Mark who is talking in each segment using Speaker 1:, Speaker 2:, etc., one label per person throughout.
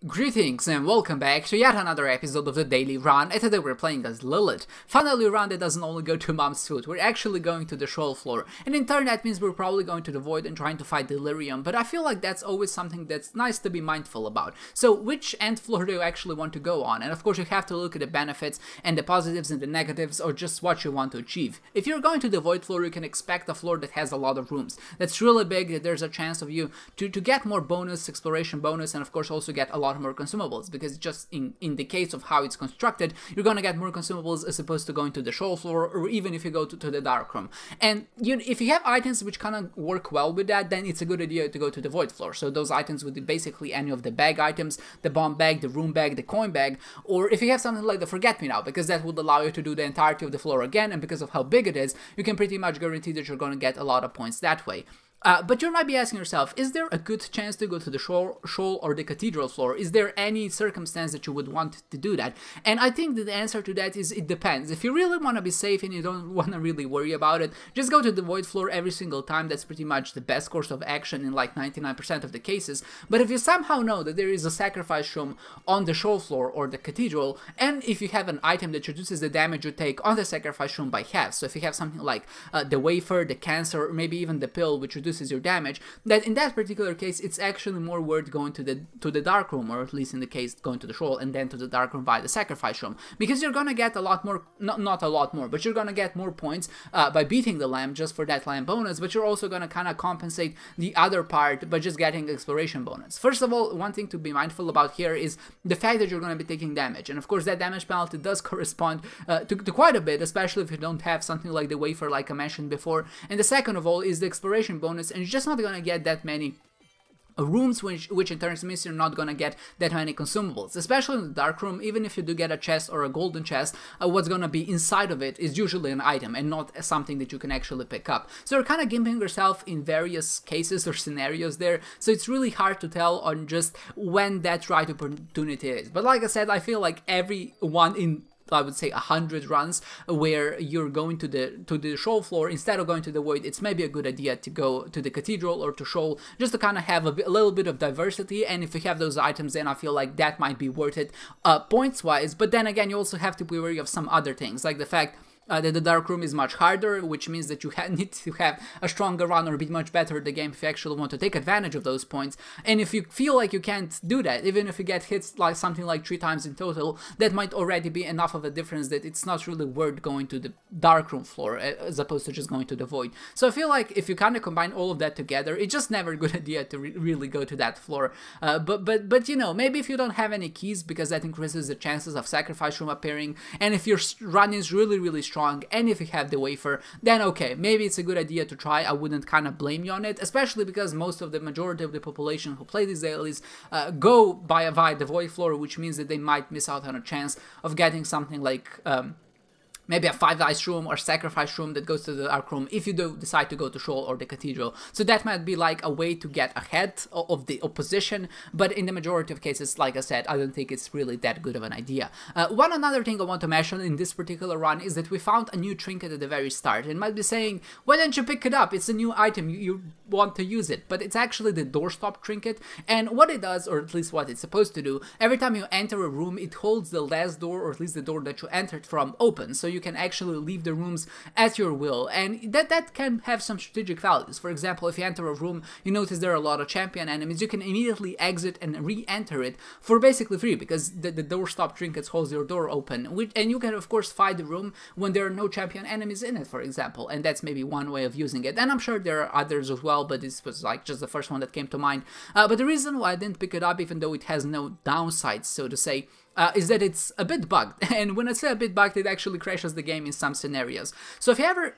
Speaker 1: Greetings and welcome back to yet another episode of the Daily Run, and today we're playing as Lilith. Finally a run that doesn't only go to Mom's foot, we're actually going to the shoal floor, and in turn that means we're probably going to the void and trying to fight Delirium, but I feel like that's always something that's nice to be mindful about. So which end floor do you actually want to go on? And of course you have to look at the benefits and the positives and the negatives, or just what you want to achieve. If you're going to the void floor, you can expect a floor that has a lot of rooms. That's really big, that there's a chance of you to get more bonus, exploration bonus, and of course also get a lot more consumables, because just in the case of how it's constructed, you're gonna get more consumables as opposed to going to the shoal floor, or even if you go to the dark room. And if you have items which kind of work well with that, then it's a good idea to go to the void floor. So those items would be basically any of the bag items, the bomb bag, the room bag, the coin bag, or if you have something like the forget me now, because that would allow you to do the entirety of the floor again, and because of how big it is, you can pretty much guarantee that you're gonna get a lot of points that way. But you might be asking yourself, is there a good chance to go to the shoal or the cathedral floor? Is there any circumstance that you would want to do that? And I think that the answer to that is it depends. If you really want to be safe and you don't want to really worry about it, just go to the void floor every single time. That's pretty much the best course of action in like 99% of the cases. But if you somehow know that there is a sacrifice room on the shoal floor or the cathedral, and if you have an item that reduces the damage you take on the sacrifice room by half, so if you have something like the wafer, the cancer, or maybe even the pill, which reduces your damage, that in that particular case it's actually more worth going to the dark room, or at least in the case going to the shoal and then to the dark room by the sacrifice room, because you're gonna get a lot more, not a lot more, but you're gonna get more points by beating the lamp just for that lamp bonus, but you're also gonna kind of compensate the other part by just getting exploration bonus. First of all, one thing to be mindful about here is the fact that you're gonna be taking damage, and of course that damage penalty does correspond to quite a bit, especially if you don't have something like the wafer like I mentioned before. And the second of all is the exploration bonus, and you're just not gonna get that many rooms, which in turn means you're not gonna get that many consumables, especially in the dark room. Even if you do get a chest or a golden chest, what's gonna be inside of it is usually an item and not something that you can actually pick up. So you're kind of gimping yourself in various cases or scenarios there, so it's really hard to tell on just when that right opportunity is. But like I said, I feel like every one in, I would say, 100 runs where you're going to the shoal floor instead of going to the void, it's maybe a good idea to go to the cathedral or to shoal, just to kind of have a little bit of diversity. And if you have those items, then I feel like that might be worth it points wise. But then again, you also have to be wary of some other things, like the fact that the dark room is much harder, which means that you need to have a stronger run or be much better at the game if you actually want to take advantage of those points. And if you feel like you can't do that, even if you get hit like something like 3 times in total, that might already be enough of a difference that it's not really worth going to the dark room floor as opposed to just going to the void. So I feel like if you kind of combine all of that together, it's just never a good idea to really go to that floor. But you know, maybe if you don't have any keys, because that increases the chances of sacrifice room appearing, and if your run is really strong, and if you have the wafer, then okay, maybe it's a good idea to try. I wouldn't kind of blame you on it, especially because the majority of the population who play these dailies go via the void floor, which means that they might miss out on a chance of getting something like maybe a 5 dice room or sacrifice room that goes to the dark room if you do decide to go to shoal or the cathedral. So that might be like a way to get ahead of the opposition, but in the majority of cases, like I said, I don't think it's really that good of an idea. One another thing I want to mention in this particular run is that we found a new trinket at the very start, and might be saying, why don't you pick it up? It's a new item, you want to use it, but it's actually the doorstop trinket. And what it does, or at least what it's supposed to do, every time you enter a room, it holds the last door, or at least the door that you entered from, open, so you can actually leave the rooms at your will, and that can have some strategic values. For example, if you enter a room, you notice there are a lot of champion enemies, you can immediately exit and re-enter it for basically free, because the doorstop trinkets holds your door open, and you can of course fight the room when there are no champion enemies in it, for example, and that's maybe one way of using it. And I'm sure there are others as well, but this was like just the first one that came to mind. But the reason why I didn't pick it up, even though it has no downsides, so to say, is that it's a bit bugged. And when I say a bit bugged, it actually crashes the game in some scenarios. So if you ever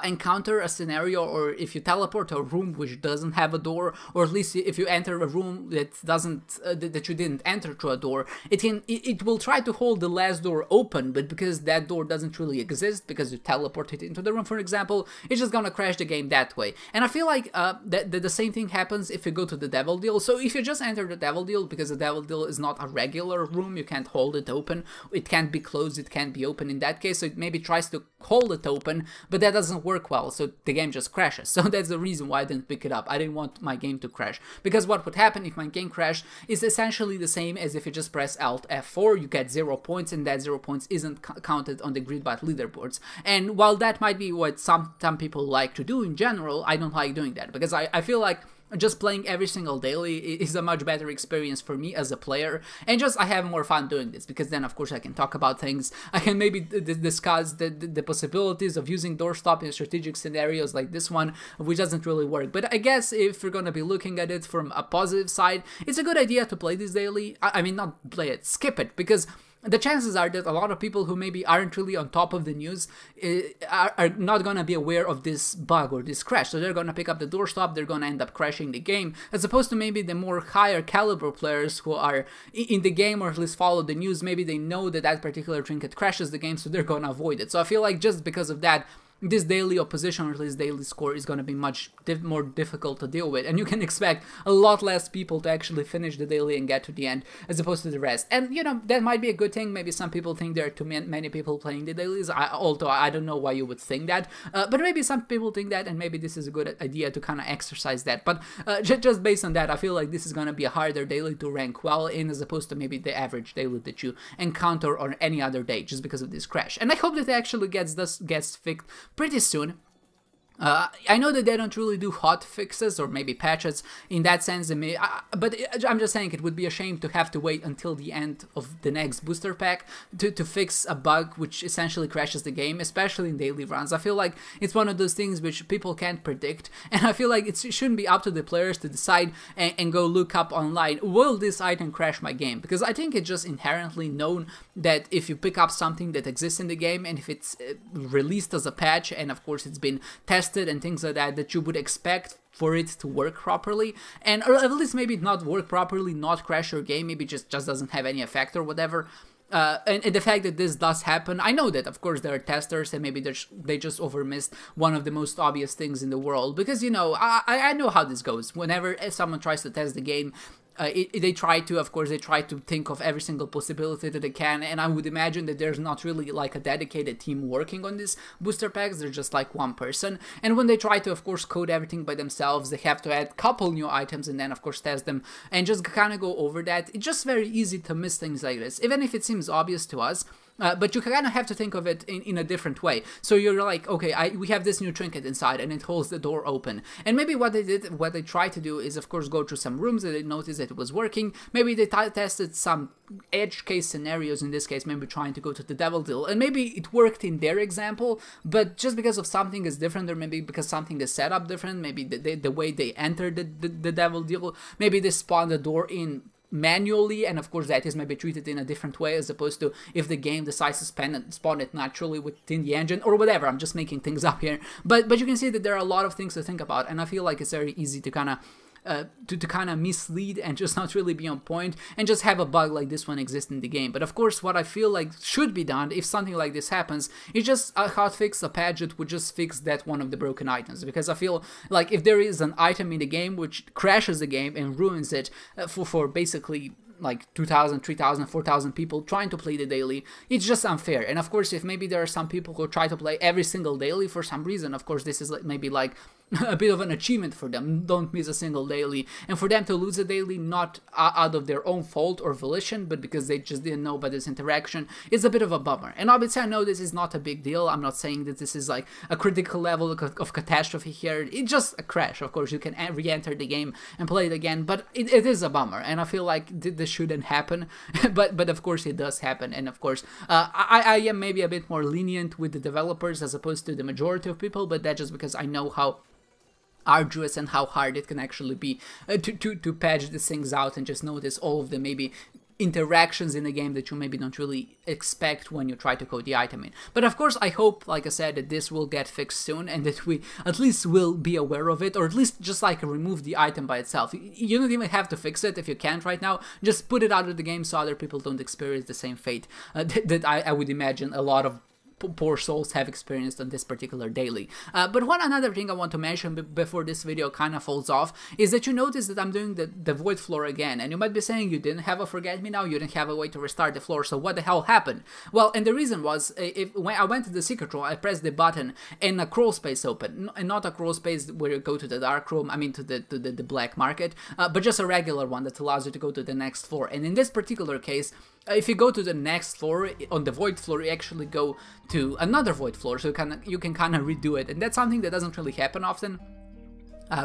Speaker 1: encounter a scenario, or if you teleport to a room which doesn't have a door, or at least if you enter a room that doesn't that you didn't enter through a door, it will try to hold the last door open, but because that door doesn't really exist because you teleported into the room, for example, it's just gonna crash the game that way. And I feel like that the same thing happens if you go to the Devil Deal. So if you just enter the Devil Deal, because the Devil Deal is not a regular room, you can't hold it open, it can't be closed, it can't be open in that case, so it maybe tries to hold it open, but that doesn't doesn't work well, so the game just crashes. So that's the reason why I didn't pick it up. I didn't want my game to crash, because what would happen if my game crashed is essentially the same as if you just press Alt F4, you get 0 points, and that 0 points isn't counted on the Gridbot leaderboards. And while that might be what some people like to do in general, I don't like doing that, because I feel like just playing every single daily is a much better experience for me as a player, and just I have more fun doing this, because then of course I can talk about things, I can maybe discuss the possibilities of using doorstop in strategic scenarios like this one, which doesn't really work. But I guess if we're gonna be looking at it from a positive side, it's a good idea to play this daily. I mean, not play it, skip it, because the chances are that a lot of people who maybe aren't really on top of the news are not going to be aware of this bug or this crash. So they're going to pick up the doorstop, they're going to end up crashing the game, as opposed to maybe the more higher caliber players who are in the game, or at least follow the news. Maybe they know that that particular trinket crashes the game, so they're going to avoid it. So I feel like just because of that, this daily opposition, or this daily score, is going to be much more difficult to deal with, and you can expect a lot less people to actually finish the daily and get to the end as opposed to the rest. And you know, that might be a good thing. Maybe some people think there are too many people playing the dailies, although I don't know why you would think that, but maybe some people think that, and maybe this is a good idea to kind of exercise that. But just based on that, I feel like this is going to be a harder daily to rank well in, as opposed to maybe the average daily that you encounter on any other day, just because of this crash. And I hope that it actually gets fixed pretty soon. I know that they don't really do hot fixes or maybe patches in that sense, but I'm just saying it would be a shame to have to wait until the end of the next booster pack to fix a bug which essentially crashes the game, especially in daily runs. I feel like it's one of those things which people can't predict, and I feel like it shouldn't be up to the players to decide and go look up online, will this item crash my game? Because I think it's just inherently known that if you pick up something that exists in the game, and if it's released as a patch, and of course it's been tested and things like that, that you would expect for it to work properly, and or at least maybe not work properly, not crash your game, maybe just doesn't have any effect or whatever. And the fact that this does happen, I know that of course there are testers and maybe they just overmissed one of the most obvious things in the world, because you know, I know how this goes. Whenever someone tries to test the game, they try to think of every single possibility that they can, and I would imagine that there's not really like a dedicated team working on these booster packs. They're just like one person, and when they try to of course code everything by themselves, they have to add a couple new items and then of course test them and just kind of go over that. It's just very easy to miss things like this, even if it seems obvious to us. But you kind of have to think of it in a different way. So you're like, okay, we have this new trinket inside and it holds the door open. And maybe what they tried to do is of course go through some rooms that they noticed that it was working. Maybe they tested some edge case scenarios, in this case maybe trying to go to the devil deal, and maybe it worked in their example, but just because of something is different, or maybe because something is set up different, maybe the way they entered the devil deal, maybe they spawned the door in manually, and of course that is maybe treated in a different way, as opposed to if the game decides to spawn it naturally within the engine or whatever. I'm just making things up here, but you can see that there are a lot of things to think about, and I feel like it's very easy to kind of mislead and just not really be on point and just have a bug like this one exist in the game. But of course what I feel like should be done if something like this happens is just a hotfix, a patch that would just fix that one of the broken items, because I feel like if there is an item in the game which crashes the game and ruins it for basically like 2,000, 3,000, 4,000 people trying to play the daily, it's just unfair. And of course, if maybe there are some people who try to play every single daily for some reason, of course this is maybe like a bit of an achievement for them, don't miss a single daily, and for them to lose a daily not out of their own fault or volition, but because they just didn't know about this interaction, is a bit of a bummer. And obviously I know this is not a big deal, I'm not saying that this is like a critical level of catastrophe here, it's just a crash. Of course you can re-enter the game and play it again, but it is a bummer, and I feel like this shouldn't happen, but of course it does happen. And of course I am maybe a bit more lenient with the developers as opposed to the majority of people, but that's just because I know how arduous and how hard it can actually be to patch these things out and just notice all of the maybe interactions in the game that you maybe don't really expect when you try to code the item in. But of course I hope, like I said, that this will get fixed soon and that we at least will be aware of it, or at least just like remove the item by itself. You don't even have to fix it if you can't right now, just put it out of the game so other people don't experience the same fate that I would imagine a lot of poor souls have experienced on this particular daily. But another thing I want to mention before this video kind of falls off is that you notice that I'm doing the void floor again, and you might be saying you didn't have a forget me now, you didn't have a way to restart the floor, so what the hell happened? Well, and the reason was, when I went to the secret room, I pressed the button and a crawl space opened, and not a crawl space where you go to the dark room, I mean to the black market, but just a regular one that allows you to go to the next floor. And in this particular case, if you go to the next floor, on the void floor, you actually go to another void floor, so you can kind of redo it, and that's something that doesn't really happen often.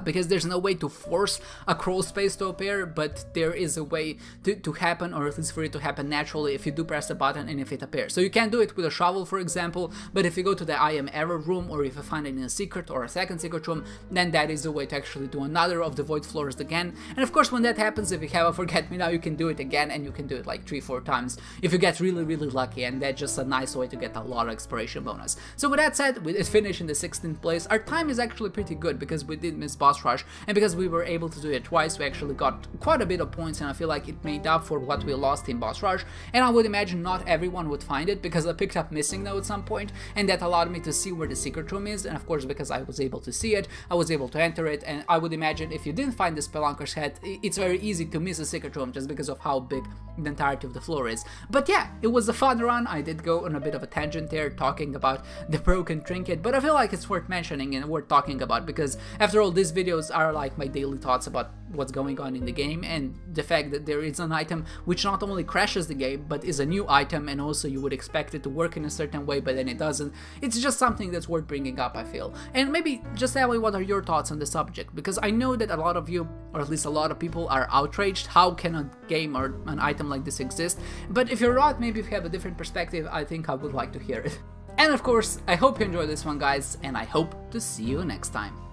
Speaker 1: Because there's no way to force a crawl space to appear, but there is a way to happen, or at least for it to happen naturally if you do press the button and if it appears. So you can do it with a shovel, for example, but if you go to the I am error room, or if you find it in a secret or a second secret room, then that is a way to actually do another of the void floors again. And of course, when that happens, if you have a forget me now, you can do it again, and you can do it like 3-4 times if you get really lucky, and that's just a nice way to get a lot of exploration bonus. So with that said, we did finish in the 16th place. Our time is actually pretty good because we did miss boss rush, and because we were able to do it twice, we actually got quite a bit of points, and I feel like it made up for what we lost in boss rush. And I would imagine not everyone would find it, because I picked up missing now at some point, and that allowed me to see where the secret room is, and of course because I was able to see it, I was able to enter it. And I would imagine if you didn't find the Spelunker's Head, it's very easy to miss a secret room just because of how big the entirety of the floor is. But yeah, it was a fun run. I did go on a bit of a tangent there talking about the broken trinket, but I feel like it's worth mentioning and worth talking about, because after all, these videos are like my daily thoughts about what's going on in the game, and the fact that there is an item which not only crashes the game but is a new item, and also you would expect it to work in a certain way but then it doesn't. It's just something that's worth bringing up, I feel. And maybe just tell me what are your thoughts on the subject, because I know that a lot of you, or at least a lot of people, are outraged. How can a game or an item like this exist? But if you're not, maybe if you have a different perspective, I think I would like to hear it. And of course, I hope you enjoyed this one, guys, and I hope to see you next time.